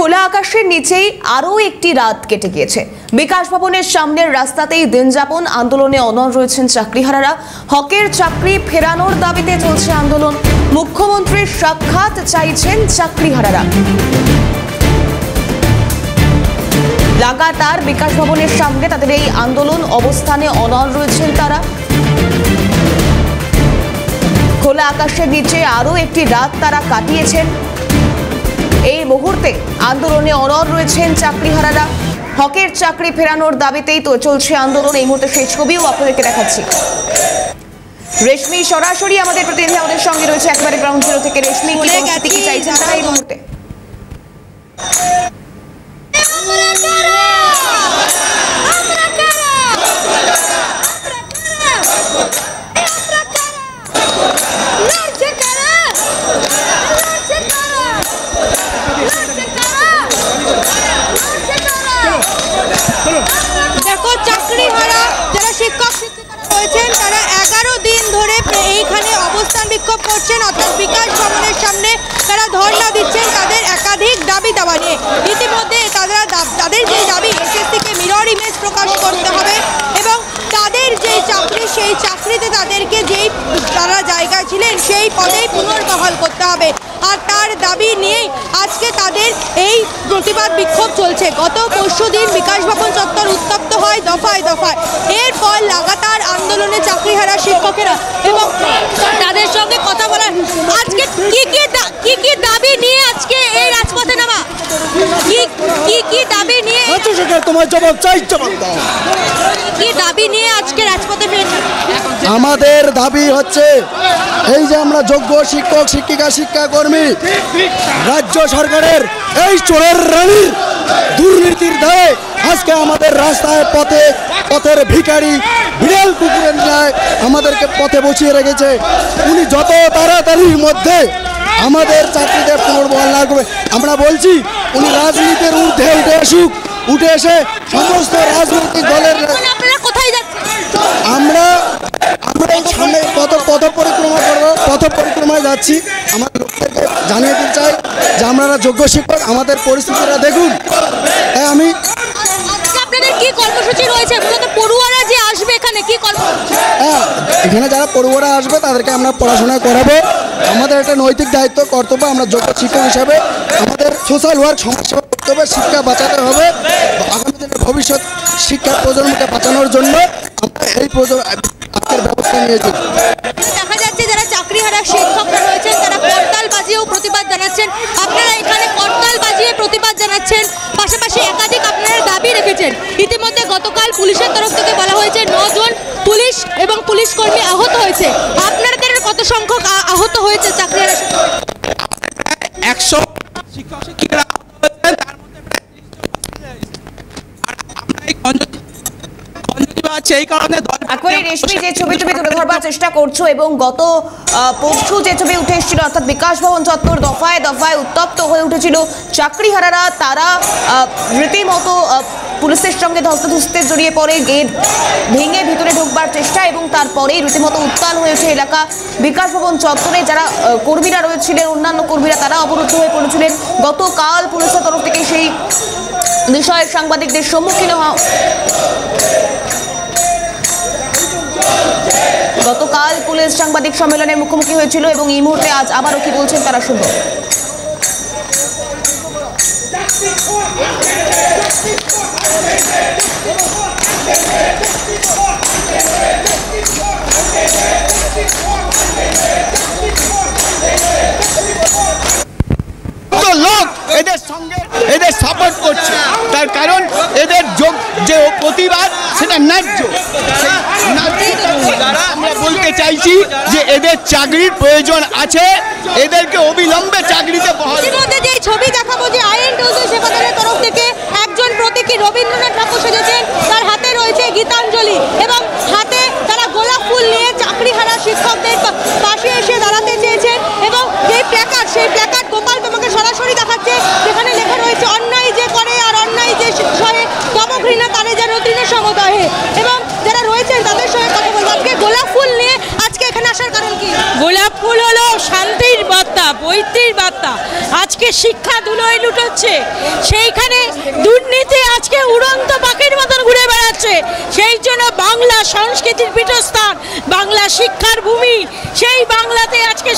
খোলা আকাশের নিচেই আরও একটি রাত কেটে গিয়েছে। বিকাশ ভবনের সামনের রাস্তাতেই দিনযাপন, আন্দোলনে অনড় রয়েছেন চাকরিহারারা। হকের চাকরি ফেরানোর দাবিতে চলছে আন্দোলন। মুখ্যমন্ত্রীর সাক্ষাৎ চাইছেন চাকরিহারারা। লাগাতার বিকাশ ভবনের সামনে তাদের এই আন্দোলন, অবস্থানে অনড় রয়েছেন তারা। খোলা আকাশের নিচে আরও একটি রাত তারা কাটিয়েছেন। এই মুহূর্তে আন্দোলনে অনড় রয়েছেন চাকরিহারারা। হকের চাকরি ফেরানোর দাবিতেই তো চলছে আন্দোলন। এই মুহূর্তে সেই ছবিও আপনাদেরকে দেখাচ্ছি। রেশমি সরাসরি আমাদের প্রতিনিধি আমাদের সঙ্গে রয়েছে একেবারে গ্রাউন্ড জিরো থেকে। রেশমি, কি চাইছেন তারা এই মুহূর্তে? দেখো, চাকরিহারা যারা শিক্ষক শিক্ষিকারা রয়েছেন তারা 11 দিন ধরে এইখানে অবস্থান বিক্ষোভ করছেন, অর্থাৎ বিকাশ ভবনের সামনে তারা ধর্ণা দিচ্ছেন তাদের একাধিক দাবি দাবা নিয়ে। ইতিমধ্যে তাদের যে দাবি, এসএসসিকে মিরর ইমেজ প্রকাশ করতে হবে এবং তাদের যে চাকরি, সেই চাকরিতে তাদেরকে যেই তারা জায়গা ছিলেন সেই পদেই পুনর্বহাল করতে হবে। আর তার দাবি নিয়েই আজকে তাদের এই প্রতিবাদ বিক্ষোভ চলছে। গত পরশুদিন বিকাশ ভবন চত্বর উত্তপ্ত হয় দফায় দফায়। এরপর লাগাতার আন্দোলনে চাকরিহারা শিক্ষকেরা এবং তাদের সঙ্গে কথা বলার আজকে কি কি দাবি নিয়ে আজকে এই রাজপথে নামা, কি দাবি নিয়ে তোমার জবাব চাই, জবাব দাও। কি দাবি নিয়ে আজকে রাজপথে ফিরেছে? আমাদের দাবি হচ্ছে এই যে আমরা যোগ্য শিক্ষক শিক্ষিকা শিক্ষাকর্মী রাজ্য সরকারের এই চোরের রানীর দুর্নীতির দায়ে আজকে আমাদের রাস্তায় পথের ভিখারি বিড়াল কুকুরের ন্যায় আমাদেরকে পথে বসিয়ে রেখেছে। উনি যত তাড়াতাড়ির মধ্যে আমাদের চাকরিতে পুনর্বহাল না করবে, আমরা বলছি উনি রাজনীতির ঊর্ধ্বে উঠে এসে সমস্ত রাজনৈতিক দলের কোথায় যাচ্ছে আমরা সামনে পথ পরিক্রমা করবো, পথ পরিক্রমায় যাচ্ছি। আমার লোকদেরকে জানিয়ে দিতে চাই যে আপনারা যোগ্য শিক্ষক, আমাদের পরিস্থিতিটা দেখুন। তাই আমি আপনাদের কি কর্মসূচি রয়েছে? মূলত পড়ুয়ারা যে আসবে এখানে কি কর্মসূচি? এখানে যারা পড়ুয়ারা আসবে তাদেরকে আমরা পড়াশোনা করাবো। আমাদের একটা নৈতিক দায়িত্ব কর্তব্য, আমরা যোগ্য শিক্ষক হিসাবে আমাদের সোশ্যাল ওয়ার্ক সমাজসেবা করতে হবে, শিক্ষা বাঁচাতে হবে। আগামী দিনের ভবিষ্যৎ শিক্ষার প্রজন্মকে বাঁচানোর জন্য আমরা এই আজকের ব্যবস্থা নিয়েছি। দেখা যাচ্ছে যারা চাকরিহারা শিক্ষকরা রয়েছেন তারা করতাল বাজিয়েও প্রতিবাদ জানাচ্ছেন। আপনারা এখানে করতাল বাজিয়ে প্রতিবাদ জানাচ্ছেন, পাশাপাশি একাধিক আপনারা দাবি রেখেছেন। ইতিমধ্যে গতকাল পুলিশের তরফ থেকে বলা হয়েছে 9 জন পুলিশ এবং পুলিশ কর্মী আহত হয়েছে। আপনাদের কত সংখ্যক আহত হয়েছে চাকরিহারা? 100 শিক্ষক শিক্ষিকারা তার মধ্যে প্রায় 30 জন আর আমরা এই সেই কারণে রেশমি, যে ছবি তুমি তুলে ধরবার চেষ্টা করছো এবং গত পরশু যে ছবি উঠে এসেছিল, অর্থাৎ বিকাশ ভবন চত্বর দফায় দফায় উত্তপ্ত হয়ে উঠেছিল, চাকরিহারারা তারা রীতিমতো পুলিশের সঙ্গে ধস্তাধস্তিতে জড়িয়ে পড়ে, গেট ভেঙে ভিতরে ঢুকবার চেষ্টা এবং তারপরেই রীতিমতো উত্তাল হয়েছে এলাকা। বিকাশ ভবন চত্বরে যারা কর্মীরা রয়েছিলেন, অন্যান্য কর্মীরা তারা অবরুদ্ধ হয়ে পড়েছিলেন। গতকাল পুলিশের তরফ থেকে সেই বিষয়ে সাংবাদিকদের সম্মুখীন গতকাল পুলিশ সাংবাদিক সম্মেলনের মুখোমুখি হয়েছিল এবং এই মুহূর্তে আজ আবারও কি বলছেন তারা শুনব। লোক এদের সঙ্গে এদের সাপোর্ট করছে, তার কারণ এদের যে প্রতিবাদ সেটা ন্যায্য। আমরা বলতে চাইছি যে এদের চাকরির প্রয়োজন আছে, এদেরকে অবিলম্বে চাকরিতে বহাল। যে ছবি দেখাবো যে আইএনটিইউসি সেবাদারের তরফ থেকে একজন প্রতীকী রবীন্দ্রনাথ ঠাকুর সেজেছেন, তার হাতে রয়েছে গীতাঞ্জলি এবং হাতে তারা গোলাপ ফুল নিয়ে চাকরিহারা শিক্ষকদের পাশে এসে দাঁড়াতে চেয়েছেন। এবং সেই প্ল্যাকার্ড গোপাল তোমাকে সরাসরি দেখাচ্ছে, যেখানে লেখা রয়েছে অন্যায় যে করে আর অন্যায় যে সহে তব ঘৃণা তারে যেন তৃণ সমদহে। এবং যারা রয়েছেন তাদের সঙ্গে কথা বলবো। আজকে গোলাপ ফুল নিয়ে আজকে এখানে আসার কারণ কি? গোলাপ ফুল হলো শান্তির বার্তা, বৈত্রীর বার্তা। আজকে শিক্ষা ধুলোয় লুটোচ্ছে। হচ্ছে, সেইখানে দুর্নীতি আজকে উড়ন্ত পাখির মতন ঘুরে বেড়াচ্ছে। সেই জন্য বাংলা সংস্কৃতির পীঠস্থান, বাংলা শিক্ষার ভূমি, সেই বাংলাতে আজকে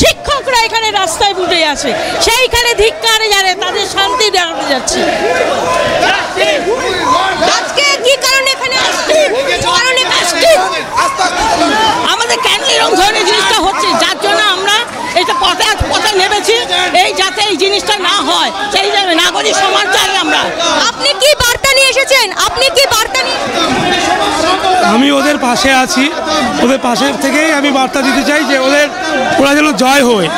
শিক্ষকরা এখানে রাস্তায় উঠে আছে, সেইখানে ধিক্কারে জানে তাদের শান্তি দেখাতে যাচ্ছে। আজকে কি কারণে এখানে আমাদের কেন এরকম ধরনের জিনিসটা হচ্ছে, যার জন্য আমরা এটা পথে নেমেছি, এই যাতে এই জিনিসটা না হয়, সেই জন্য নাগরিক সমাজ চাই আমরা। আপনি কি বার্তা নিয়ে এসেছেন? আমি ওদের পাশে আছি, ওদের পাশে থেকেই আমি বার্তা দিতে চাই যে ওরা যেন জয় হয়।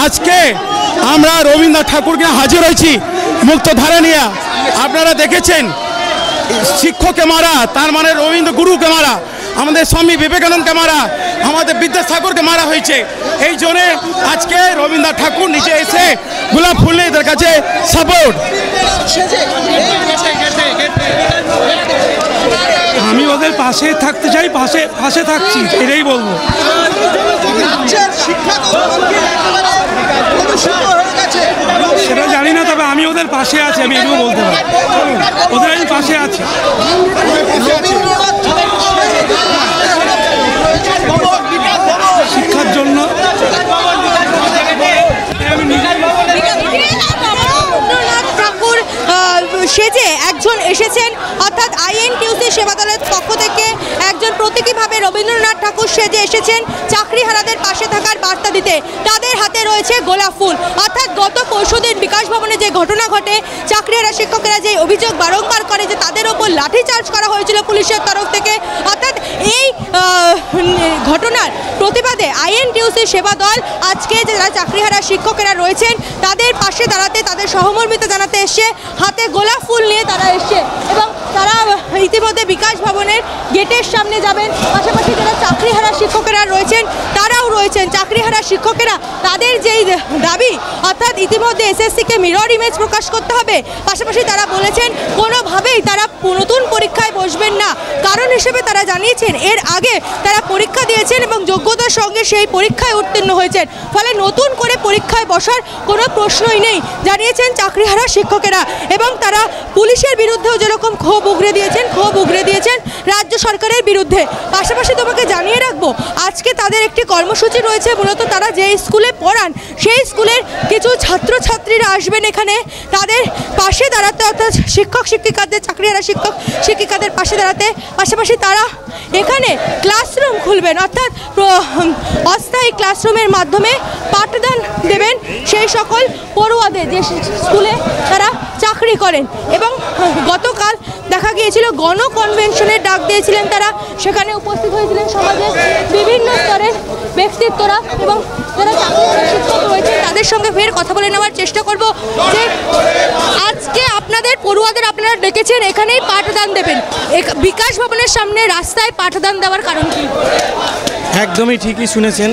আজকে আমরা রবীন্দ্রনাথ ঠাকুরকে হাজির হয়েছি মুক্তধারা নিয়ে। আপনারা দেখেছেন শিক্ষককে মারা, তার মানে রবীন্দ্র গুরুকে মারা, আমাদের স্বামী বিবেকানন্দকে মারা, আমাদের বিদ্যাসাগরকে মারা হয়েছে। এই জন্যে আজকে রবীন্দ্রনাথ ঠাকুর নিচে এসে গোলাপ ফুল নিয়ে এদের কাছে সাপোর্ট। আমি ওদের পাশে থাকতে চাই, পাশে থাকছি, এটাই বলবো। সেটা জানি না, তবে আমি ওদের পাশে আছি, আমি এটুকু বলতে পারি, ওদের আমি পাশে আছি। শিক্ষার জন্য ঠাকুর সেজে একজন এসেছেন, অর্থাৎ INTUC সেবা দলের পক্ষ থেকে একজন প্রতীকীভাবে রবীন্দ্রনাথ ঠাকুর সেজে এসেছেন চাকরিহারাদের পাশে থাকার বার্তা দিতে। তাদের হাতে রয়েছে গোলাপ ফুল। অর্থাৎ গত পরশুদিন বিকাশ ভবনে যে ঘটনা ঘটে, চাকরিহারা শিক্ষকেরা যে অভিযোগ বারংবার করে যে তাদের ওপর লাঠিচার্জ করা হয়েছিল পুলিশের তরফ থেকে, অর্থাৎ এই ঘটনার প্রতিবাদে INTUC সেবা দল আজকে যারা চাকরিহারা শিক্ষকেরা রয়েছেন তাদের পাশে দাঁড়াতে, তাদের সহমর্মিতা জানাতে এসছে, হাতে গোলাপ ফুল নিয়ে তারা এসছে এবং তারা ইতিমধ্যে বিকাশ ভবনের গেটের সামনে যাবেন। পাশাপাশি যারা চাকরিহারা শিক্ষকেরা রয়েছেন তারাও রয়েছেন। চাকরিহারা শিক্ষকেরা তাদের যেই দাবি, অর্থাৎ ইতিমধ্যে SSC-কে মিরর ইমেজ প্রকাশ করতে হবে, পাশাপাশি তারা বলেছেন কোনোভাবেই তারা নতুন পরীক্ষায় বসবেন না। কারণ হিসেবে তারা জানিয়েছেন এর আগে তারা পরীক্ষা দিয়েছেন এবং যোগ্যতার সঙ্গে সেই পরীক্ষায় উত্তীর্ণ হয়েছেন, ফলে নতুন করে পরীক্ষায় বসার কোনো প্রশ্নই নেই, জানিয়েছেন চাকরিহারা শিক্ষকেরা। এবং তারা পুলিশের বিরুদ্ধেও যেরকম ক্ষোভ উগরে দিয়েছেন রাজ্য সরকারের বিরুদ্ধে। পাশাপাশি তোমাকে জানিয়ে রাখবো, আজকে তাদের একটি কর্মসূচি রয়েছে। মূলত তারা যে স্কুলে পড়ান সেই স্কুলের কিছু ছাত্রছাত্রীরা আসবেন এখানে তাদের পাশে দাঁড়াতে, অর্থাৎ শিক্ষক শিক্ষিকাদের, চাকরিহারা শিক্ষক শিক্ষিকাদের পাশে দাঁড়াতে। পাশাপাশি তারা এখানে ক্লাসরুম খুলবেন, অর্থাৎ অস্থায়ী ক্লাসরুমের মাধ্যমে পাঠদান দেবেন সেই সকল পড়ুয়াদের যে স্কুলে তারা চাকরি করেন। এবং গতকাল দেখা গিয়েছিল গণকনভেনশনের ডাক দিয়েছিলেন তারা, সেখানে উপস্থিত হয়েছিলেন সমাজের বিভিন্ন স্তরের ব্যক্তিত্বরা এবং যারা চাকরিহারা শিক্ষক রয়েছেন তাদের সঙ্গে ফের কথা বলে নেওয়ার চেষ্টা করব যে আজকে আপনাদের পড়ুয়াদের আপনারা ডেকেছেন, এখানেই পাঠদান দেবেন, বিকাশ ভবনের সামনে রাস্তায় পাঠদান দেওয়ার কারণ কি? একদমই ঠিকই শুনেছেন,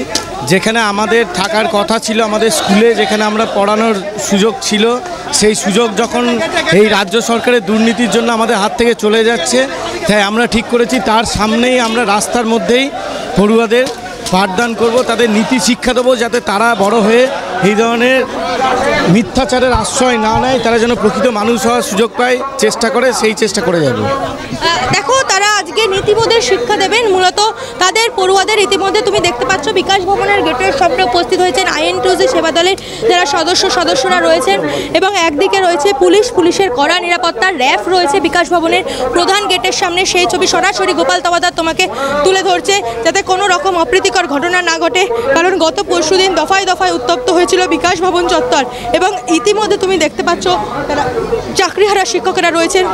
যেখানে আমাদের থাকার কথা ছিল, আমাদের স্কুলে যেখানে আমরা পড়ানোর সুযোগ ছিল, সেই সুযোগ যখন এই রাজ্য সরকারের দুর্নীতির জন্য আমাদের হাত থেকে চলে যাচ্ছে, তাই আমরা ঠিক করেছি তার সামনেই আমরা রাস্তার মধ্যেই পড়ুয়াদের পাঠদান করব, তাদের নীতি শিক্ষা দেবো, যাতে তারা বড় হয়ে এই ধরনের মিথ্যাচারের আশ্রয় না নেয়, তারা যেন প্রকৃত মানুষ হওয়ার সুযোগ পায়, চেষ্টা করে, সেই চেষ্টা করে যাবে। দেখো, তারা আজকে নীতিবোধের শিক্ষা দেবেন মূলত তাদের পড়ুয়াদের। ইতিমধ্যে তুমি দেখতে পাচ্ছ বিকাশ ভবনের গেটের সামনে উপস্থিত হয়েছেন INTUC সেবা দলের যারা সদস্যরা রয়েছেন এবং একদিকে রয়েছে পুলিশের কড়া নিরাপত্তা, র্যাফ রয়েছে বিকাশ ভবনের প্রধান গেটের সামনে। সেই ছবি সরাসরি গোপাল তাওয়াদার তোমাকে তুলে ধরছে, যাতে কোনো রকম অপ্রীতিকর ঘটনা না ঘটে। কারণ গত পরশুদিন দফায় দফায় উত্তপ্ত হয়েছিল বিকাশ ভবন চত্বর এবং ইতিমধ্যে তুমি দেখতে পাচ্ছ তারা চাকরিহারা শিক্ষকেরা রয়েছেন,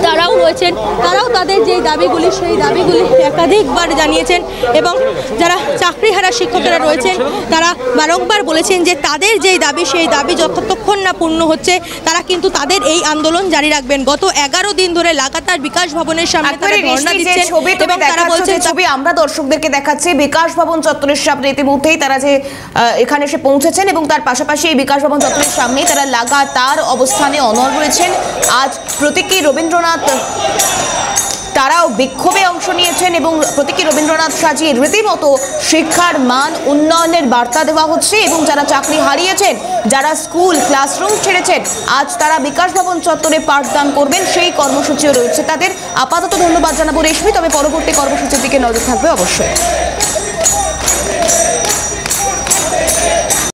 তারাও তাদের যে দাবিগুলি সেই দাবিগুলি একাধিকবার জানিয়েছেন এবং যারা চাকরিহারা শিক্ষকেরা রয়েছেন তারা বারংবার বলেছেন যে তাদের যেই দাবি সেই দাবি যতক্ষণ না পূর্ণ হচ্ছে তারা কিন্তু তাদের এই আন্দোলন জারি রাখবেন। গত 11 দিন ধরে লাগাতার বিকাশ ভবনের সামনে তারা ধর্ণা দিচ্ছেন এবং তারা বলছেন, ছবি আমরা দর্শকদেরকে দেখাচ্ছি বিকাশ ভবন চত্বরের সামনে ইতিমধ্যেই তারা যে এখানে এসে পৌঁছেছেন এবং তার পাশাপাশি এই বিকাশ ভবন চত্বরের সামনেই তারা লাগাতার অবস্থানে অনড় রয়েছেন। আজ প্রতীকী রবীন্দ্রনাথ তারাও বিক্ষোভে অংশ নিয়েছেন এবং প্রতীকী রবীন্দ্রনাথ সাজিয়ে রীতিমতো শিক্ষার মান উন্নয়নের বার্তা দেওয়া হচ্ছে এবং যারা চাকরি হারিয়েছেন, যারা স্কুল ক্লাসরুম ছেড়েছেন, আজ তারা বিকাশ ভবন চত্বরে পাঠদান করবেন, সেই কর্মসূচিও রয়েছে তাদের। আপাতত ধন্যবাদ জানাবো রেশমি, তবে পরবর্তী কর্মসূচির দিকে নজর থাকবে অবশ্যই।